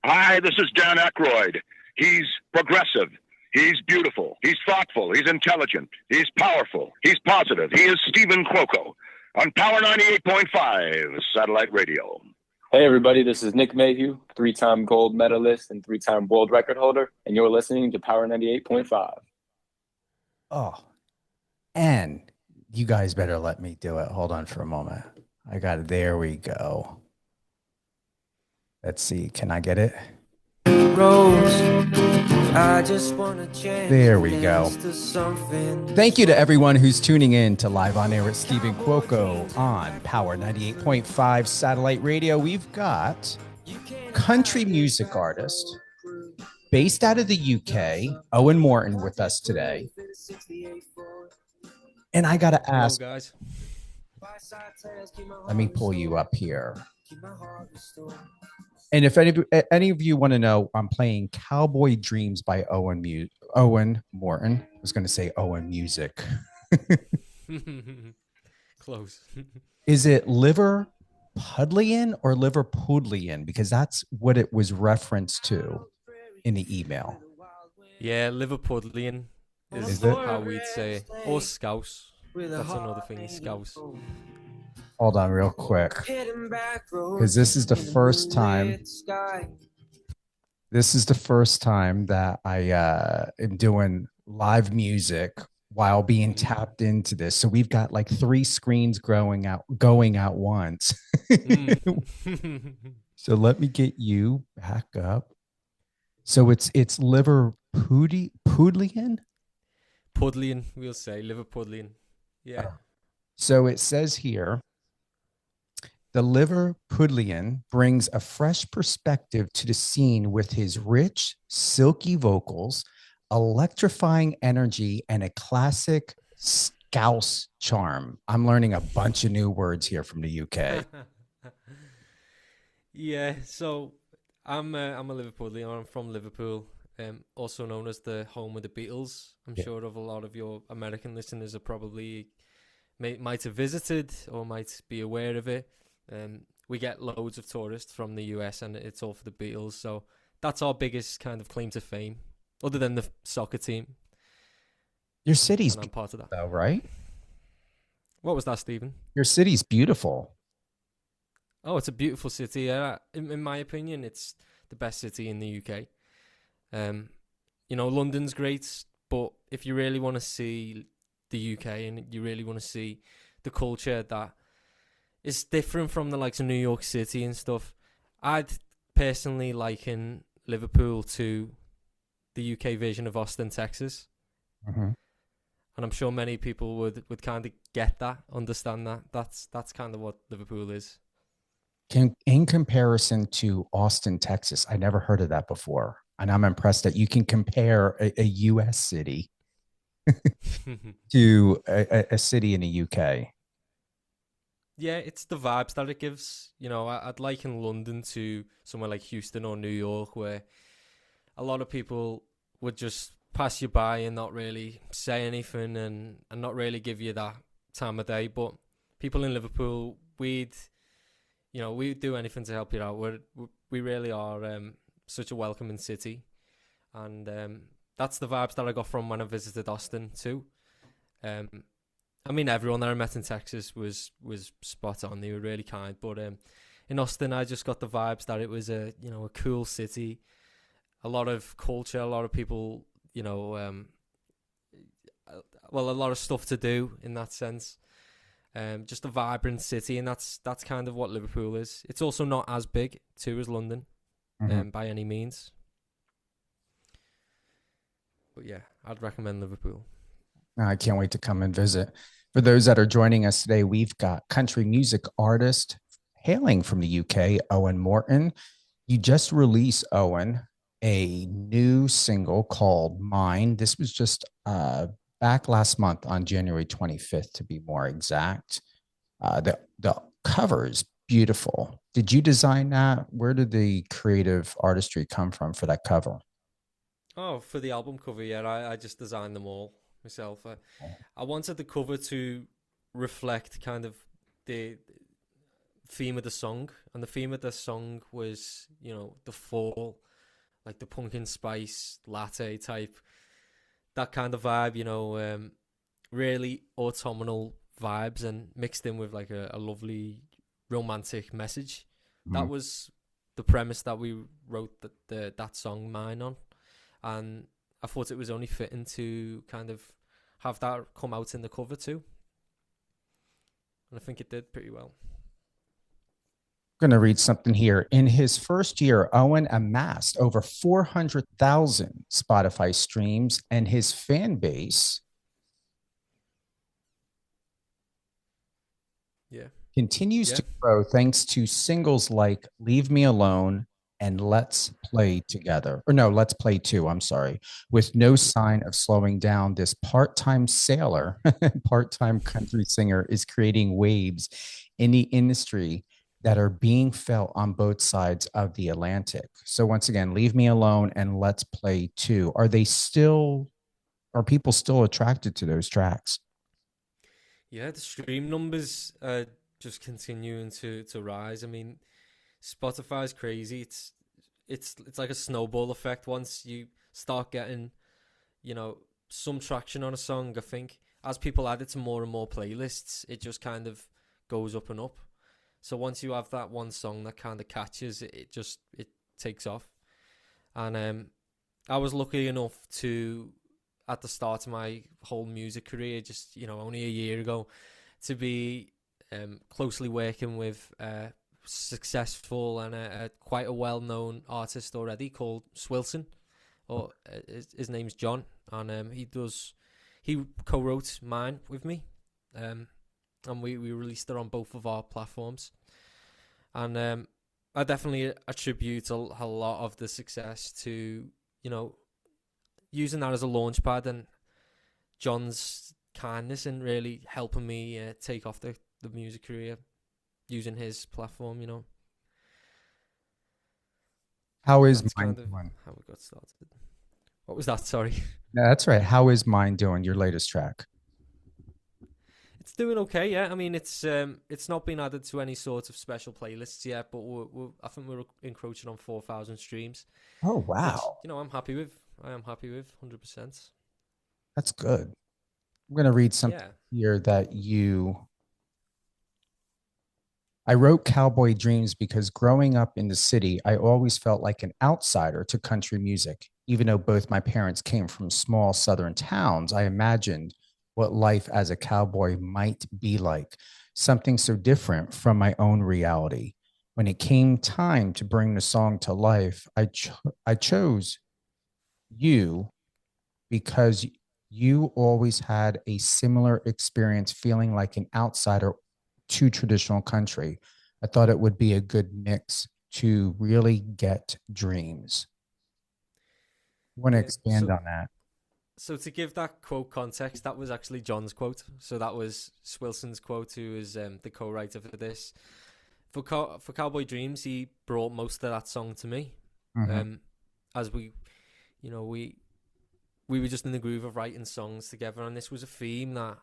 Hi, this is Dan Aykroyd. He's progressive. He's beautiful. He's thoughtful. He's intelligent. He's powerful. He's positive. He is Stephen Cuoco on Power 98.5 Satellite Radio. Hey everybody, this is Nick Mayhew, three-time gold medalist and three-time world record holder, and you're listening to Power 98.5. Oh, and you guys better let me do it. Hold on for a moment. I got it. There we go. Let's see. Can I get it? Rose, I just want to change. There we go. Thank you to everyone who's tuning in to Live on Air with Stephen Cuoco on Power 98.5 Satellite Radio. We've got country music artist based out of the UK, Owen Morton, with us today. And I got to ask, hello, guys. Let me pull you up here. And if any of you want to know, I'm playing Cowboy Dreams by Owen Morton. I was going to say Owen Music. Close. Is it Liverpudlian or Liverpudlian? Because that's what it was referenced to in the email. Yeah, Liverpudlian is how we'd say it. Or Scouse. That's another thing, Scouse. Hold on real quick, because this is the first time. This is the first time that I am doing live music while being tapped into this. So we've got like 3 screens going out once. So let me get you back up. So it's Liverpudlian? Pudlian, we'll say Liverpudlian. Yeah. So it says here, the Liverpudlian brings a fresh perspective to the scene with his rich, silky vocals, electrifying energy, and a classic scouse charm. I'm learning a bunch of new words here from the UK. Yeah, so I'm a Liverpudlian. I'm from Liverpool, also known as the home of the Beatles. I'm sure of a lot of your American listeners are probably might have visited or might be aware of it. We get loads of tourists from the US, and it's all for the Beatles. So that's our biggest kind of claim to fame, other than the soccer team. Your city's I'm part of that, though, right? What was that, Stephen? Your city's beautiful. Oh, it's a beautiful city. In my opinion, it's the best city in the UK. London's great, but if you really want to see the UK and you really want to see the culture that is different from the likes of New York City and stuff, I'd personally liken Liverpool to the UK version of Austin, Texas. Mm-hmm. And I'm sure many people would kind of get that, understand that. That's kind of what Liverpool is. In comparison to Austin, Texas, I never heard of that before. And I'm impressed that you can compare a US city to a city in the UK. Yeah, it's the vibes that it gives. I'd liken London to somewhere like Houston or New York, where a lot of people would just pass you by and not really say anything and not really give you that time of day. But people in Liverpool, we'd do anything to help you out. We really are such a welcoming city. And that's the vibes that I got from when I visited Austin too. Everyone that I met in Texas was spot on. They were really kind. But in Austin, I just got the vibes that it was a cool city, a lot of culture, a lot of people, a lot of stuff to do in that sense. Just a Vibrant city, and that's kind of what Liverpool is. It's also not as big too as London, by any means. But yeah, I'd recommend Liverpool. I can't wait to come and visit. For those that are joining us today, we've got country music artist hailing from the UK, Owen Morton. You just released, Owen, a new single called Mine. This was just back last month on January 25th, to be more exact. The cover is beautiful. Did you design that? Where did the creative artistry come from for that cover? Oh, for the album cover, yeah, I just designed them all myself. I wanted the cover to reflect kind of theme of the song, and the theme of the song was, the fall, like the pumpkin spice latte type, that kind of vibe, really autumnal vibes, and mixed in with like a lovely romantic message. That was the premise that we wrote that song Mine on, and I thought it was only fitting to kind of have that come out in the cover too, and I think it did pretty well. I'm going to read something here. In his first year, Owen amassed over 400,000 Spotify streams, and his fan base continues to grow thanks to singles like Leave Me Alone and Let's Play Together. Or no, Let's Play 2, I'm sorry. With no sign of slowing down, this part-time sailor, part-time country singer is creating waves in the industry that are being felt on both sides of the Atlantic. So once again, Leave Me Alone and Let's Play 2. Are people still attracted to those tracks? Yeah, the stream numbers are just continuing to rise. I mean, Spotify's crazy. It's like a snowball effect. Once you start getting, some traction on a song, I think as people add it to more and more playlists, it just kind of goes up and up. So once you have that one song that kind of catches, it takes off. And I was lucky enough to, at the start of my whole music career, just, only a year ago, to be closely working with a successful and quite a well-known artist already called Swilson, or his name's John, and he co-wrote Mine with me. And we released it on both of our platforms. And I definitely attribute a lot of the success to, using that as a launch pad, and John's kindness in really helping me take off the music career using his platform, How is That's Mine kind of doing? how we got started. What was that? Sorry. No, that's right. How is Mine doing, your latest track? It's doing okay, yeah. I mean, it's not been added to any sort of special playlists yet, but I think we're encroaching on 4,000 streams. Oh, wow. Which, I'm happy with. I am happy with 100%. That's good. I'm going to read something here that I wrote Cowboy Dreams because growing up in the city, I always felt like an outsider to country music. Even though both my parents came from small southern towns, I imagined what life as a cowboy might be like, something so different from my own reality. When it came time to bring the song to life, I chose you because you always had a similar experience feeling like an outsider to traditional country. I thought it would be a good mix to really get dreams. I want to expand on that. So to give that quote context, that was actually John's quote. So that was Swilson's quote, who is the co-writer for this. For Cowboy Dreams, he brought most of that song to me. As we were just in the groove of writing songs together, and this was a theme that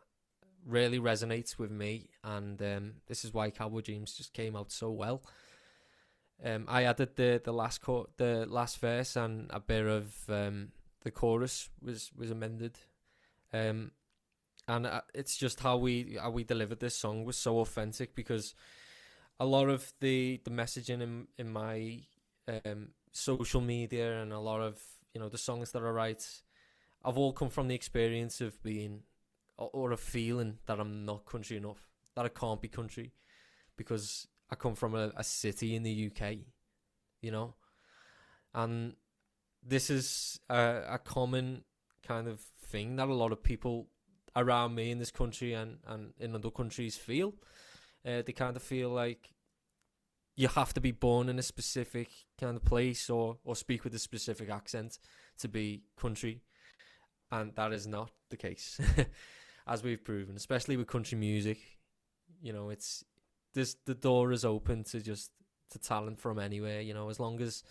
really resonates with me, and this is why Cowboy Dreams just came out so well. I added the last verse, and a bit of the chorus was amended, and it's just how we delivered this song was so authentic, because a lot of the messaging in my social media, and a lot of the songs that I write, I've all come from the experience of being, or a feeling that I'm not country enough, that I can't be country, because I come from a city in the UK, and this is a common kind of thing that a lot of people around me in this country and in other countries feel. They kind of feel like you have to be born in a specific kind of place or speak with a specific accent to be country, and that is not the case. As we've proven, especially with country music, it's the door is open to talent from anywhere, as long as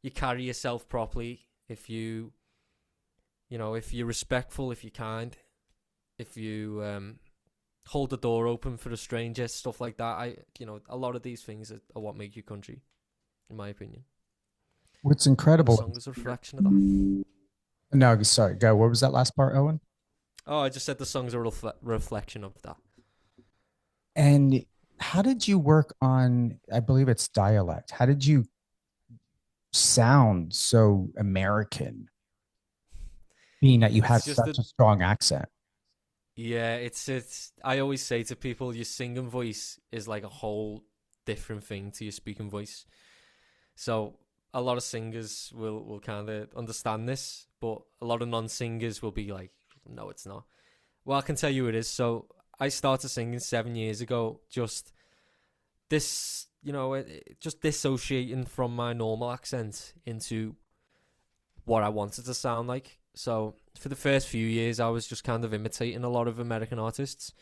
you carry yourself properly, if you're respectful, if you're kind, if you hold the door open for a stranger, stuff like that. A lot of these things are what make you country, in my opinion. What's The incredible. song is a reflection of that. No, sorry, go. What was that last part, Owen? Oh, I just said the song's a reflection of that. And how did you work on, I believe it's dialect? How did you sound so American, being that you It's have just such a strong accent? Yeah, it's. I always say to people, your singing voice is like a whole different thing to your speaking voice. So a lot of singers will kind of understand this, but a lot of non-singers will be like, no, it's not. Well, I can tell you it is. So I started singing 7 years ago. Just this, just dissociating from my normal accent into what I wanted to sound like. So for the first few years, I was just kind of imitating a lot of American artists,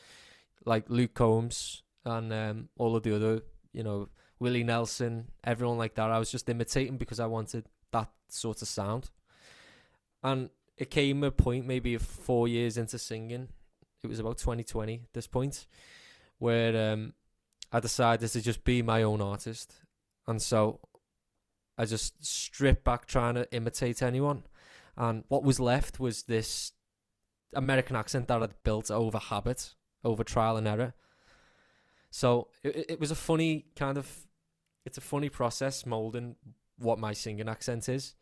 like Luke Combs and all of the other, Willie Nelson, everyone like that. I was just imitating because I wanted that sort of sound. And it came a point, maybe 4 years into singing, it was about 2020 at this point, where I decided to just be my own artist. And so I just stripped back trying to imitate anyone. And what was left was this American accent that I'd built over habit, over trial and error. So it was a funny it's a funny process molding what my singing accent is.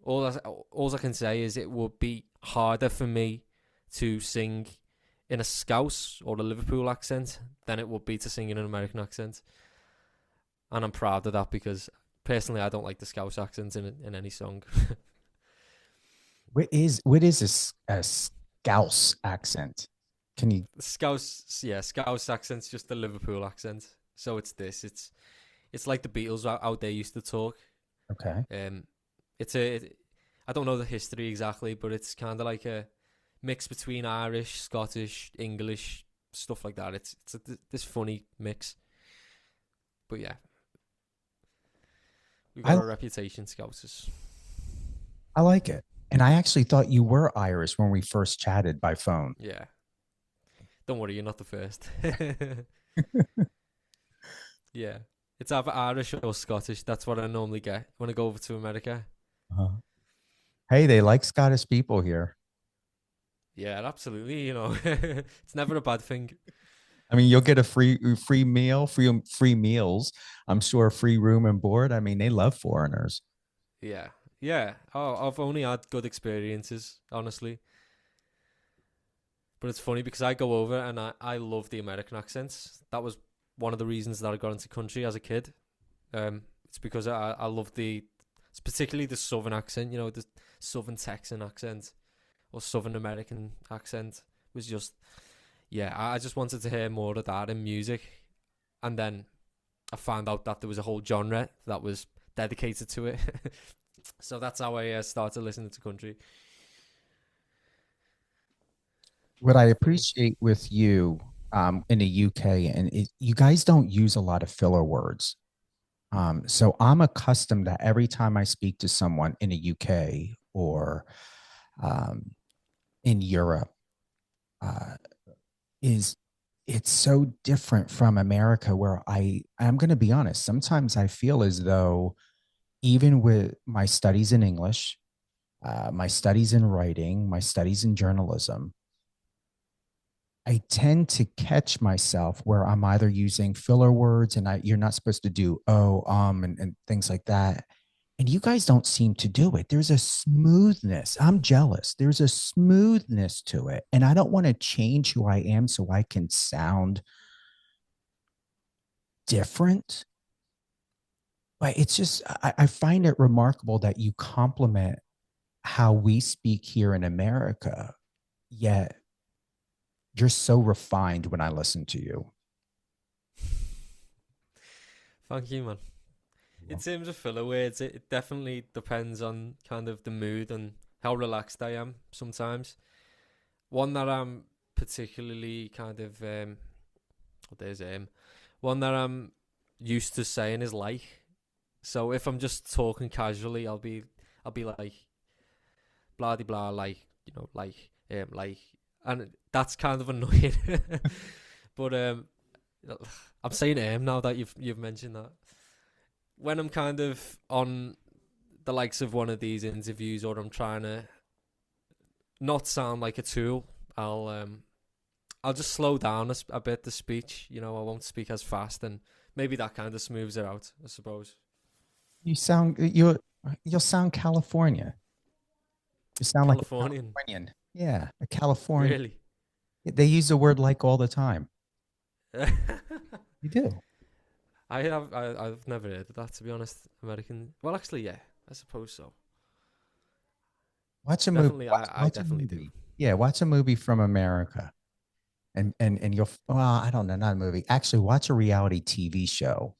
All I can say is it would be harder for me to sing in a Scouse or a Liverpool accent than it would be to sing in an American accent. And I'm proud of that because personally I don't like the Scouse accent in any song. What is a Scouse accent? Can you Scouse accent's just the Liverpool accent. So it's like the Beatles out there used to talk. Okay. I don't know the history exactly, but it's kind of like a mix between Irish, Scottish, English, stuff like that. It's this funny mix. But yeah, we've got a reputation, Scousers. I like it. And I actually thought you were Irish when we first chatted by phone. Yeah. Don't worry, you're not the first. Yeah. It's either Irish or Scottish. That's what I normally get when I go over to America. Uh-huh. Hey, they like Scottish people here. Yeah, absolutely. It's never a bad thing. I mean, you'll get a free meal, free meals. I'm sure free room and board. I mean, they love foreigners. Yeah. Yeah. Oh, I've only had good experiences, honestly. But it's funny because I go over and I love the American accents. That was one of the reasons that I got into country as a kid. It's because I love it's particularly the Southern accent, the Southern Texan accent or Southern American accent was just, yeah, I just wanted to hear more of that in music. And then I found out that there was a whole genre that was dedicated to it. So that's how I started listening to country. What I appreciate with you in the UK, and you guys don't use a lot of filler words. So I'm accustomed that every time I speak to someone in the UK or in Europe, it's so different from America, where I'm going to be honest. Sometimes I feel as though, even with my studies in English, my studies in writing, my studies in journalism, I tend to catch myself where I'm either using filler words and you're not supposed to do and things like that. And you guys don't seem to do it. There's a smoothness. I'm jealous. There's a smoothness to it. And I don't want to change who I am so I can sound different. But it's just, I find it remarkable that you compliment how we speak here in America, yet you're so refined when I listen to you. Thank you, man. In terms of filler words, it definitely depends on kind of the mood and how relaxed I am sometimes. One that I'm particularly kind of, one that I'm used to saying is like. So if I'm just talking casually, I'll be like, blah de blah, like, like, and that's kind of annoying. But I'm saying now that you've mentioned that. When I'm kind of on the likes of one of these interviews, or I'm trying to not sound like a tool, I'll just slow down a bit the speech. I won't speak as fast, and maybe that kind of smooths it out, I suppose. You'll sound California. You sound like a Californian. Californian. Yeah, a Californian. Really? They use the word like all the time. You do. I've never heard of that, to be honest. American. Well, actually, yeah, I suppose so. Watch a Definitely, movie. I definitely do. Yeah, watch a movie from America, and you'll. Well, I don't know, not a movie. Actually, watch a reality TV show.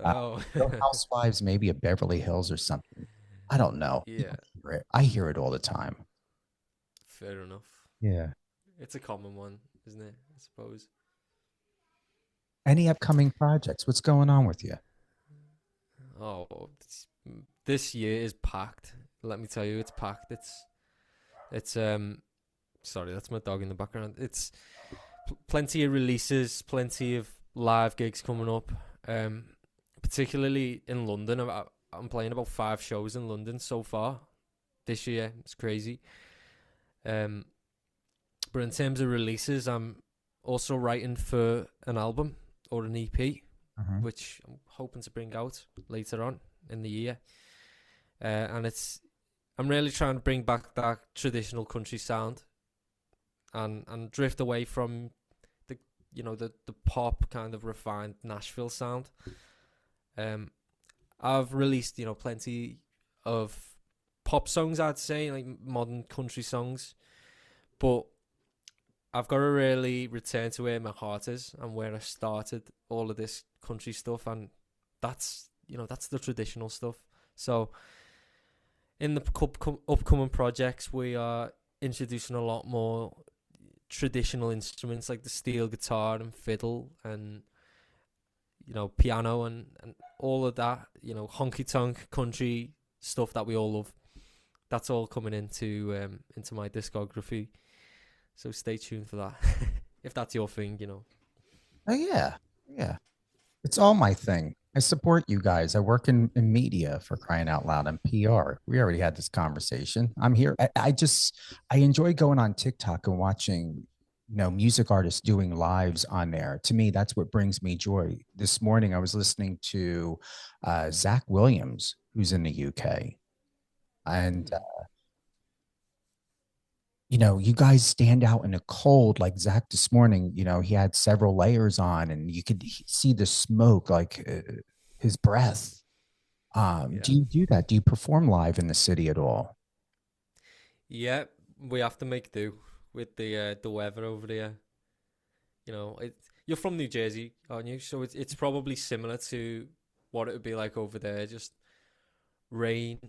Oh, Real Housewives, maybe a Beverly Hills or something. I don't know. yeah, I hear it all the time. fair enough. Yeah. It's a common one, isn't it? I suppose. Any upcoming projects? What's going on with you? Oh, this year is packed. Let me tell you, it's packed. It's sorry, that's my dog in the background. It's plenty of releases, plenty of live gigs coming up. Particularly in London, I'm playing about 5 shows in London so far this year. It's crazy. But in terms of releases, I'm also writing for an album or an EP, which I'm hoping to bring out later on in the year. And I'm really trying to bring back that traditional country sound and drift away from the pop kind of refined Nashville sound. I've released, plenty of pop songs, I'd say, like modern country songs, but I've got to really return to where my heart is and where I started all of this country stuff, and that's the traditional stuff. So in the upcoming projects, we are introducing a lot more traditional instruments like the steel guitar and fiddle and piano and all of that, honky tonk country stuff that we all love. That's all coming into my discography. So stay tuned for that. If that's your thing, Oh yeah. Yeah. It's all my thing. I support you guys. I work in media, for crying out loud, and PR. We already had this conversation. I'm here. I enjoy going on TikTok and watching music artists doing lives on there. To me, that's what brings me joy. This morning, I was listening to Zach Williams, who's in the UK. And, you guys stand out in the cold. Like Zach this morning, he had several layers on and you could see the smoke, like his breath. Yeah. Do you do that? Do you perform live in the city at all? Yeah, we have to make do with the weather over there. You're from New Jersey, aren't you? So it's probably similar to what it would be like over there. Just rain,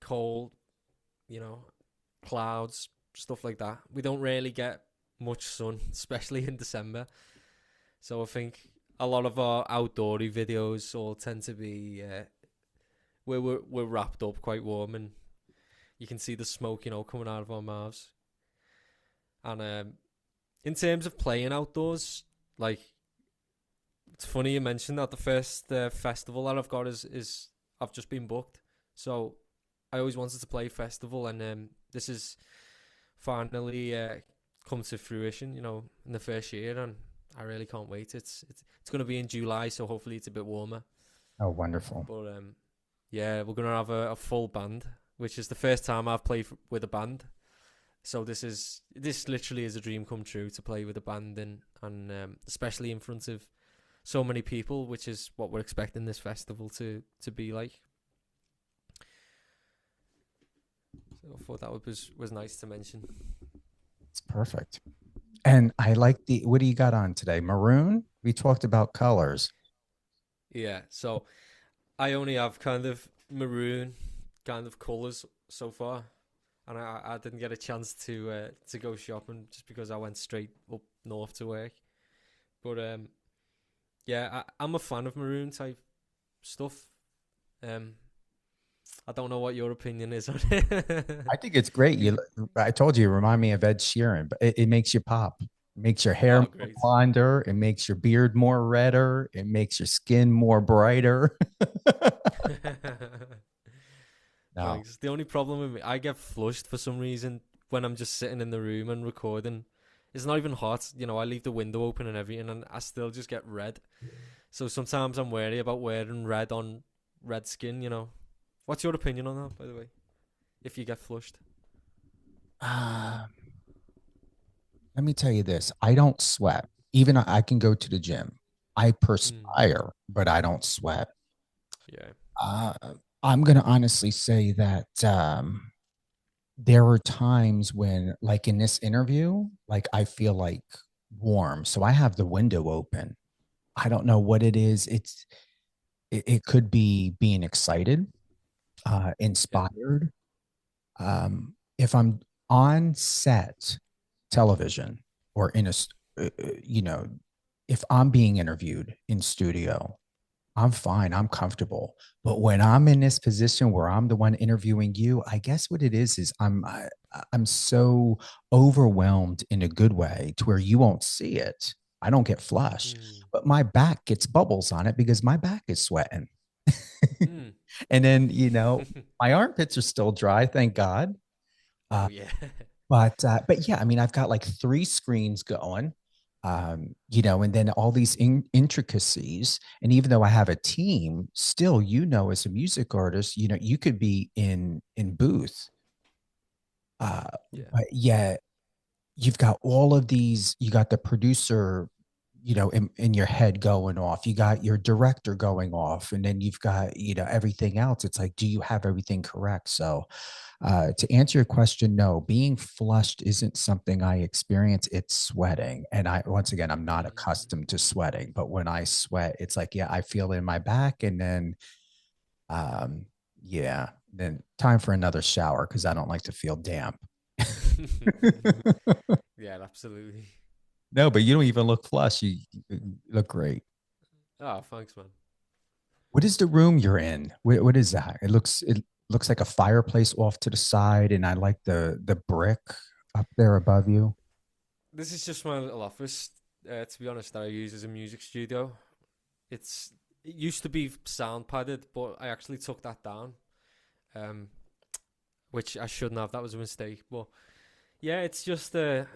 cold, clouds, stuff like that. We don't really get much sun, especially in December. So I think a lot of our outdoory videos all tend to be we're wrapped up quite warm, and you can see the smoke, coming out of our mouths. And in terms of playing outdoors, like, it's funny you mentioned that. The first festival that I've got is I've just been booked. So I always wanted to play festival, and this is finally come to fruition, in the first year, and I really can't wait. It's going to be in July, so hopefully it's a bit warmer. Oh, wonderful. But yeah, we're going to have a full band, which is the first time I've played with a band. So this literally is a dream come true, to play with a band and especially in front of so many people, which is what we're expecting this festival to be like. So I thought that was nice to mention. It's perfect. And I like what do you got on today? Maroon? We talked about colors. Yeah, so I only have kind of maroon kind of colors so far. And I didn't get a chance to go shopping just because I went straight up north to work. But yeah, I'm a fan of maroon type stuff. I don't know what your opinion is on it. I think it's great. I told you, you remind me of Ed Sheeran, but it makes you pop. It makes your hair Oh, more great. blonder. It makes your beard more redder. It makes your skin more brighter. No. Thanks. The only problem with me, I get flushed for some reason when I'm just sitting in the room and recording. It's not even hot, I leave the window open and everything, and I still just get red. So sometimes I'm wary about wearing red on red skin. What's your opinion on that, by the way? If you get flushed? Uh, Let me tell you this. I don't sweat. Even I can go to the gym. I Mm, perspire, but I don't sweat. yeah. Uh, I'm going to honestly say that there were times when, like in this interview, like I feel like warm. So I have the window open. I don't know what it is. It could be being excited, Yeah. inspired. If I'm on set television or in you know, if I'm being interviewed in studio, I'm fine. I'm comfortable. But when I'm in this position where I'm the one interviewing you, I guess what it is I'm so overwhelmed in a good way to where you won't see it. I don't get flushed, Mm. but my back gets bubbles on it because my back is sweating. Mm. And then, my armpits are still dry, thank God. Oh, Uh, yeah. but yeah, I mean, I've got like three screens going, and then all these intricacies. And even though I have a team, still, as a music artist, you could be in booth, uh, Yeah. but yeah, you've got all of these. You got the producer, in your head going off. You got your director going off, and then you've got everything else. It's like, do you have everything correct? So to answer your question, no, being flushed isn't something I experience. It's sweating. And once again, I'm not Mm. accustomed to sweating, but when I sweat, it's like, yeah, I feel it in my back. And then, um, yeah, then time for another shower because I don't like to feel damp. Yeah, absolutely. No, but you don't even look flushed. You look great. Oh, thanks, man. What is the room you're in? What is that? It looks like a fireplace off to the side, and I like the brick up there above you. This is just my little office, to be honest, that I use as a music studio. It used to be sound padded, but I actually took that down, um, which I shouldn't have. That was a mistake. But yeah, it's just a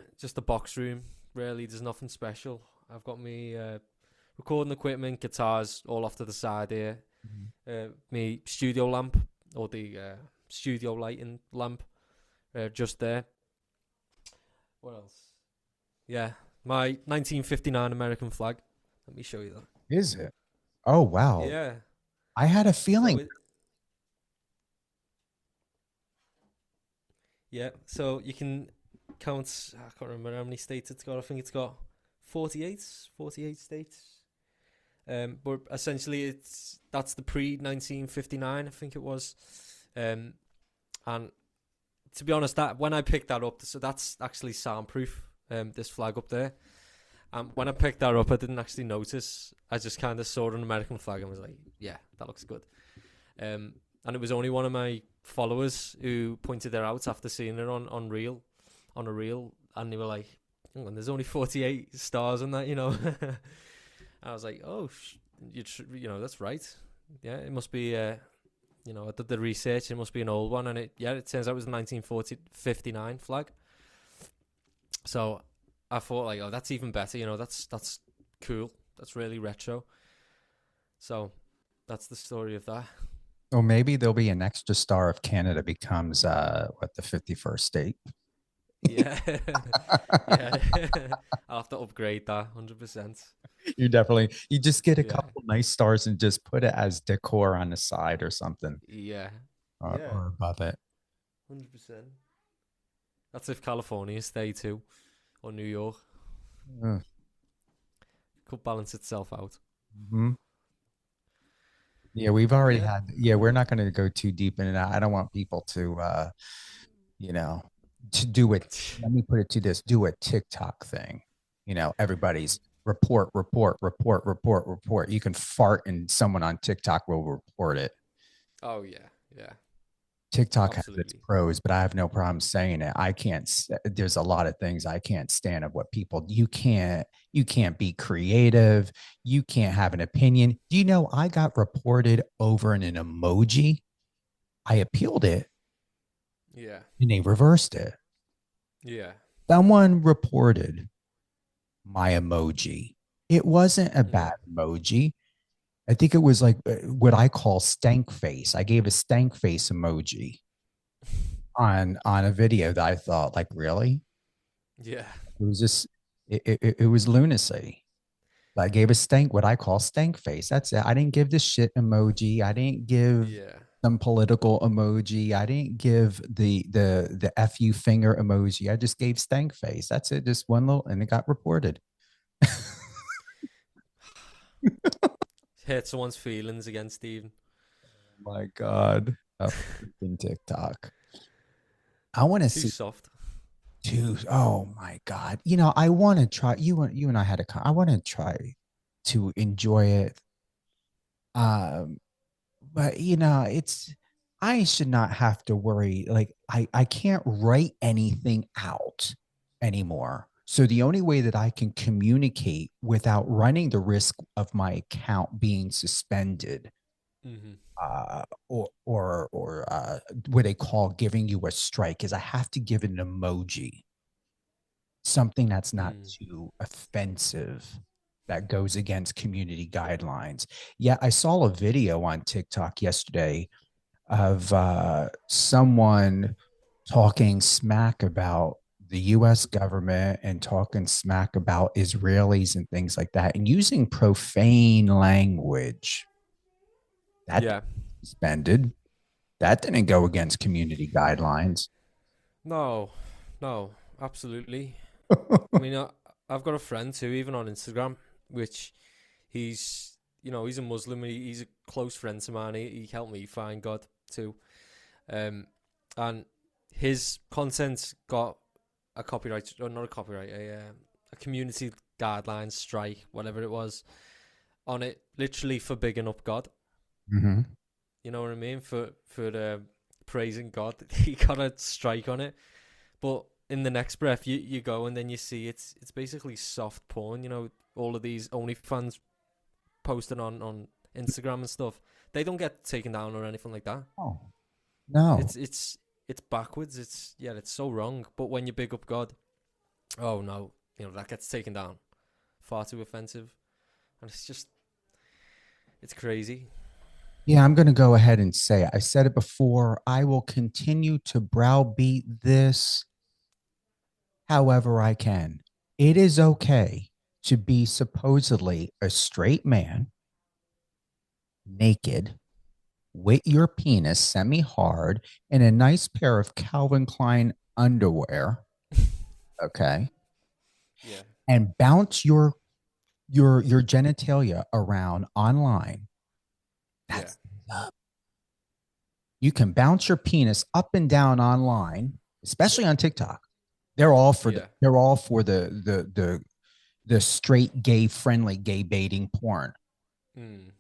box room. Really, there's nothing special. I've got me recording equipment, guitars all off to the side here. Me studio lamp or the studio lighting lamp just there. What else? Yeah, my 1959 American flag. Let me show you that. Is it? Oh wow. Yeah. I had a So feeling. it, yeah. So you can count. I can't remember how many states it's got. I think it's got 48, 48 states. But essentially, that's the pre 1959. I think it was. And to be honest, that when I picked that up, so that's actually soundproof. This flag up there. When I picked that up, I didn't actually notice. I just kind of saw an American flag and was like, "Yeah, that looks good." And it was only one of my followers who pointed it out after seeing it on a reel, and they were like, "Hang on, there's only ." stars on that. I was like, "Oh, that's right. Yeah, it must be." I did the research. It must be an old one, and it turns out it was a 1959 flag. So I thought, like, oh, that's even better. That's cool. That's really retro. So that's the story of that. Or maybe there'll be an extra star if Canada becomes the 51st state. Yeah, yeah. I'll have to upgrade that 100%. You just get a Yeah, couple nice stars and just put it as decor on the side or something, yeah, or, yeah. or above it. 100%. That's if California stay too, or New York. Mm. Could balance itself out. Mhm. Yeah, we've already Yeah. had. Yeah, we're not going to go too deep into that. I don't want people you know, to do it. Let me put it to this: do a TikTok thing. Everybody's report, report, report, report, report. You can fart, and someone on TikTok will report it. Oh yeah, yeah. TikTok has its Absolutely. pros, but I have no problem saying it. I can't. There's a lot of things I can't stand of what people. You can't be creative. You can't have an opinion. Do you know I got reported over an emoji? I appealed it Yeah. and they reversed it. Yeah. Someone reported my emoji. It wasn't a bad Yeah. emoji. I think it was like what I call stank face. I gave a stank face emoji on a video that I thought, like, really? Yeah. It was just it was lunacy. I gave a stank, what I call stank face. That's it. I didn't give this shit emoji. I didn't give Yeah. some political emoji. I didn't give the fu finger emoji. I just gave stank face. That's it. Just one little, and it got reported. Hurt someone's feelings against Steven. My God, a freaking TikTok. I want to Too see. soft. Dude, oh my God. I want to try. You and I had I want to try to enjoy it. Um, but it's I should not have to worry. Like I can't write anything out anymore. So the only way that I can communicate without running the risk of my account being suspended, Mm-hmm. or what they call giving you a strike, is I have to give an emoji, something that's not Mm. too offensive, that goes against community guidelines. Yeah, I saw a video on TikTok yesterday of someone talking smack about the US government and talking smack about Israelis and things like that and using profane language. That Yeah. suspended. That didn't go against community guidelines. No. No. Absolutely. I mean, I've got a friend too, even on Instagram, which he's a Muslim. He's a close friend to mine. He helped me find God too. And his content got a copyright, or not a copyright, a community guidelines strike, whatever it was, on it, literally for bigging up God. Mm-hmm. You know what I mean? For praising God, he got a strike on it. But in the next breath, you go and then you see it's basically soft porn. All of these OnlyFans posting on Instagram and stuff. They don't get taken down or anything like that. Oh, no. It's backwards. It's so wrong. But when you big up God, oh no, that gets taken down. Far too offensive, and it's crazy. Yeah, I'm going to go ahead and say it. I said it before. I will continue to browbeat this however I can. It is okay to be supposedly a straight man, naked, with your penis semi hard, in a nice pair of Calvin Klein underwear. Okay. Yeah, And bounce your genitalia around online. yeah, That's up. You can bounce your penis up and down online, especially on TikTok. They're all for yeah. the straight gay friendly gay baiting porn, Mm,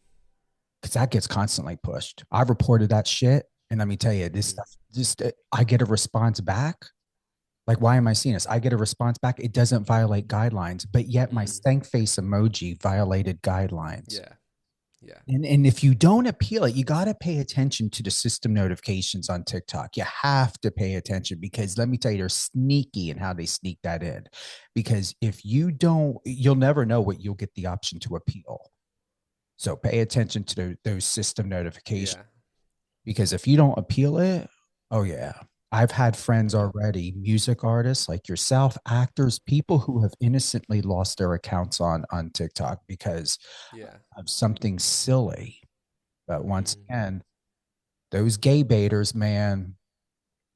because that gets constantly pushed. I've reported that shit, and let me tell you, this mm, stuff just I get a response back. Like, why am I seeing this? I get a response back. It doesn't violate guidelines, but yet my mm. stank face emoji violated guidelines. Yeah, yeah, And if you don't appeal it, you got to pay attention to the system notifications on TikTok. You have to pay attention, because let me tell you, they're sneaky in how they sneak that in. Because if you don't, you'll never know what you'll get the option to appeal. So pay attention to those system notifications, yeah, because if you don't appeal it, oh yeah. I've had friends yeah, already, music artists like yourself, actors, people who have innocently lost their accounts on TikTok because yeah. of something silly. But once Mm, again, those gay baiters, man,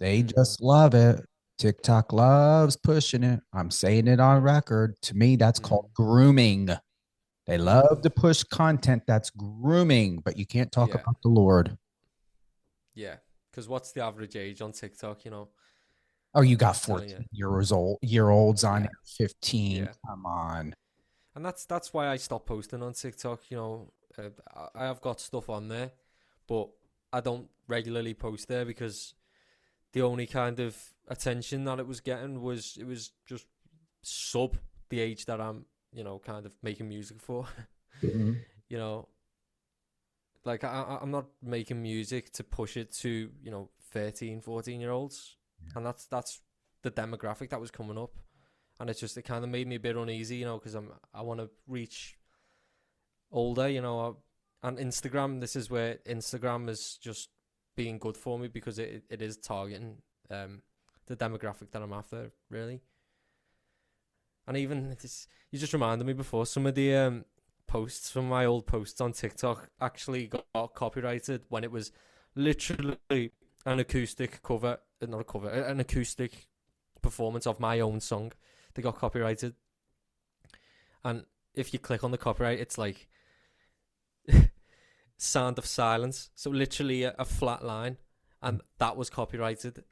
they mm, just love it. TikTok loves pushing it. I'm saying it on record. To me, that's called mm, grooming. They mm. love to push content that's grooming, but you can't talk Yeah, about the Lord. yeah. Because what's the average age on TikTok? Oh, you got Telling 14 you. year olds on Yeah, there, 15. yeah. Come on. And that's why I stopped posting on TikTok. I have got stuff on there, but I don't regularly post there because the only kind of attention that it was getting was just sub the age that I'm, kind of making music for. Mhm. You know, like I'm not making music to push it to, 13, 14-year-olds. And that's the demographic that was coming up. And it kind of made me a bit uneasy, because I want to reach older, and Instagram, this is where Instagram is just being good for me because it is targeting the demographic that I'm after, really. And even you just reminded me before, some of the posts from my old posts on TikTok actually got copyrighted when it was literally an acoustic cover, not a cover, an acoustic performance of my own song. They got copyrighted. And if you click on the copyright, it's like Sound of Silence. So literally a flat line. And that was copyrighted.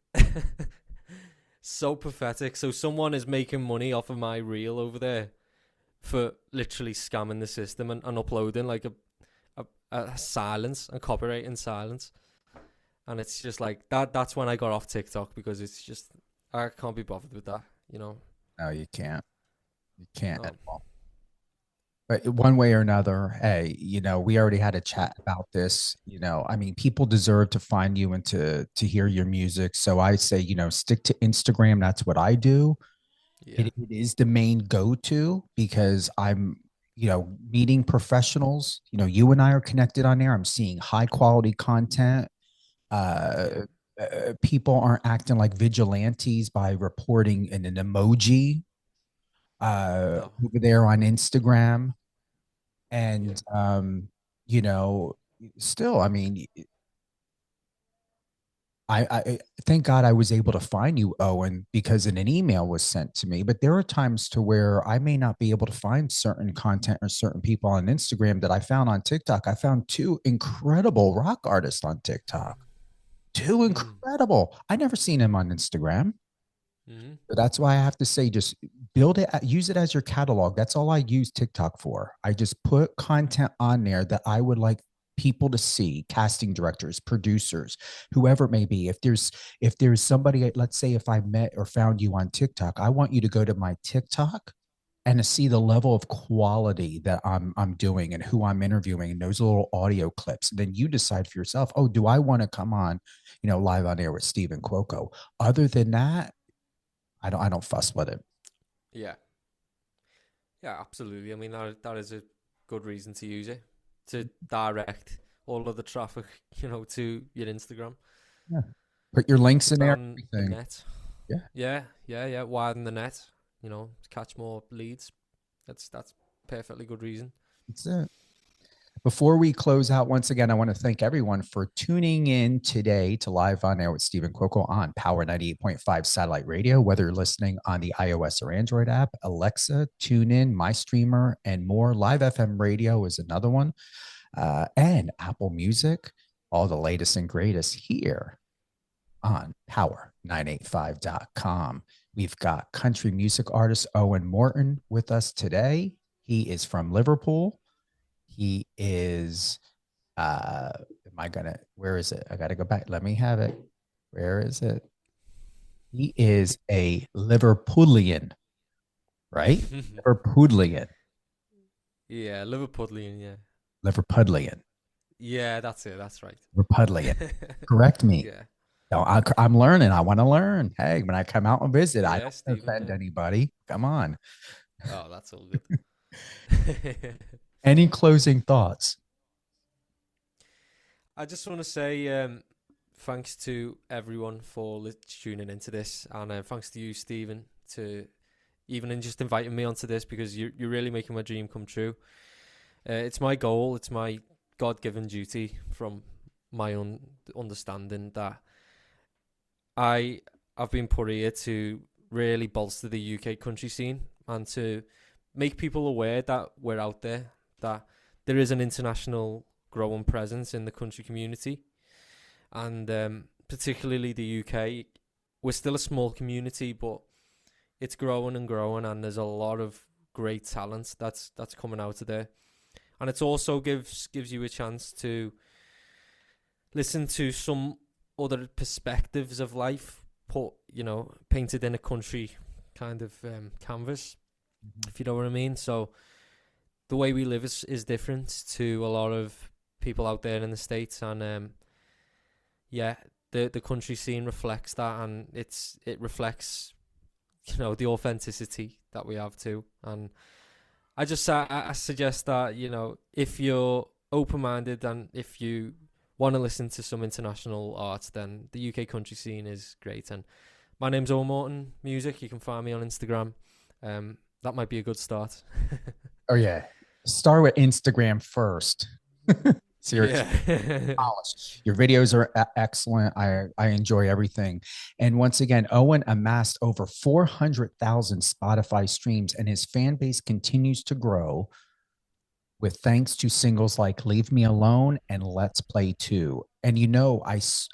So pathetic. So someone is making money off of my reel over there for literally scamming the system and uploading like a silence and copyrighting silence. And it's just like that's when I got off TikTok because it's just I can't be bothered with that, No, you can't. You can't No. at all. But one way or another, hey, we already had a chat about this. I mean, people deserve to find you and to hear your music. So I say, stick to Instagram. That's what I do. Yeah. It is the main go-to because I'm, meeting professionals. You and I are connected on there. I'm seeing high quality content. People aren't acting like vigilantes by reporting an emoji No. over there on Instagram. And still, I mean, I thank God I was able to find you, Owen, because an email was sent to me. But there are times to where I may not be able to find certain content or certain people on Instagram that I found on TikTok. I found two incredible rock artists on TikTok. Two incredible. I never seen him on Instagram. Mm-hmm. So that's why I have to say, just build it, use it as your catalog. That's all I use TikTok for. I just put content on there that I would like people to see, casting directors, producers, whoever it may be. If there's somebody, let's say if I met or found you on TikTok, I want you to go to my TikTok and to see the level of quality that I'm doing and who I'm interviewing and those little audio clips. And then you decide for yourself, oh, do I want to come on, live on air with Stephen Cuoco? Other than that, I don't fuss with it. Yeah. Yeah, absolutely. I mean, that is a good reason to use it, to direct all of the traffic, to your Instagram. Yeah. Put your links in there. On the net. Yeah. Widen the net, to catch more leads. That's perfectly good reason. That's it. Before we close out, once again, I want to thank everyone for tuning in today to Live on Air with Stephen Cuoco on Power 98.5 satellite radio, whether you're listening on the iOS or Android app, Alexa, TuneIn, MyStreamer, and more. Live FM radio is another one, and Apple Music, all the latest and greatest here on power985.com. We've got country music artist Owen Morton with us today. He is from Liverpool. He is, where is it? I got to go back. Let me have it. Where is it? He is a Liverpudlian, right? Liverpudlian. Yeah, Liverpudlian, yeah. Liverpudlian. Yeah, that's it. That's right. Liverpudlian. Correct me. Yeah. No, I'm learning. I want to learn. Hey, when I come out and visit, I don't Stephen, offend anybody. Come on. Oh, that's all good. Any closing thoughts? I just want to say thanks to everyone for tuning into this, and thanks to you, Stephen, to even just inviting me onto this because you're really making my dream come true. It's my goal. It's my God-given duty from my own understanding that I've been put here to really bolster the UK country scene and to make people aware that we're out there, that there is an international growing presence in the country community, and particularly the UK. We're still a small community, but it's growing and growing, and there's a lot of great talent that's coming out of there. And it also gives you a chance to listen to some other perspectives of life, put, painted in a country kind of canvas, if you know what I mean. So the way we live is different to a lot of people out there in the States, and the country scene reflects that, and it reflects the authenticity that we have too. And I suggest that if you're open-minded and if you want to listen to some international art, then the UK country scene is great. And my name's Owen Morton Music. You can find me on Instagram. That might be a good start. Oh yeah, start with Instagram first. Seriously, Yeah. your videos are excellent. I enjoy everything. And once again, Owen amassed over 400,000 Spotify streams, and his fan base continues to grow with thanks to singles like Leave Me Alone and Let's Play 2. And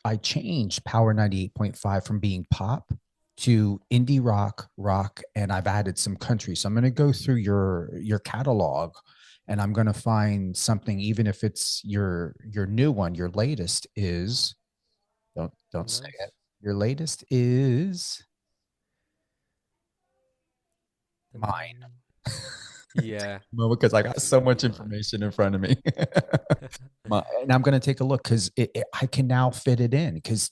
I changed Power 98.5 from being pop to indie rock, and I've added some country. So I'm going to go through your catalog, and I'm going to find something, even if it's your new one. Your latest is, don't Nice. say it. Your latest is mine. Yeah. Because I got so much information in front of me. And I'm going to take a look because I can now fit it in, because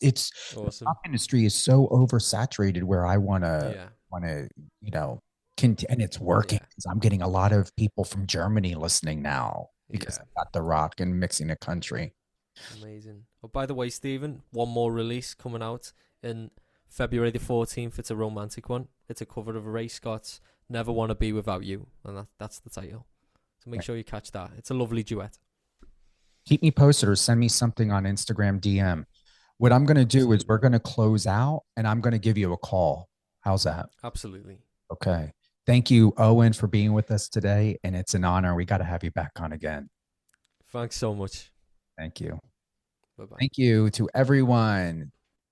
Awesome. the pop industry is so oversaturated where I want to, and it's working, because I'm getting a lot of people from Germany listening now because I got the rock and mixing the country. Amazing. Oh, by the way, Stephen, one more release coming out in February the 14th. It's a romantic one. It's a cover of Ray Scott's Never Wanna Be Without You, and that's the title. So make sure you catch that. It's a lovely duet. Keep me posted or send me something on Instagram DM. What I'm going to do is we're going to close out, and I'm going to give you a call. How's that? Absolutely. Okay. Thank you, Owen, for being with us today, and it's an honor. We got to have you back on again. Thanks so much. Thank you. Bye-bye. Thank you to everyone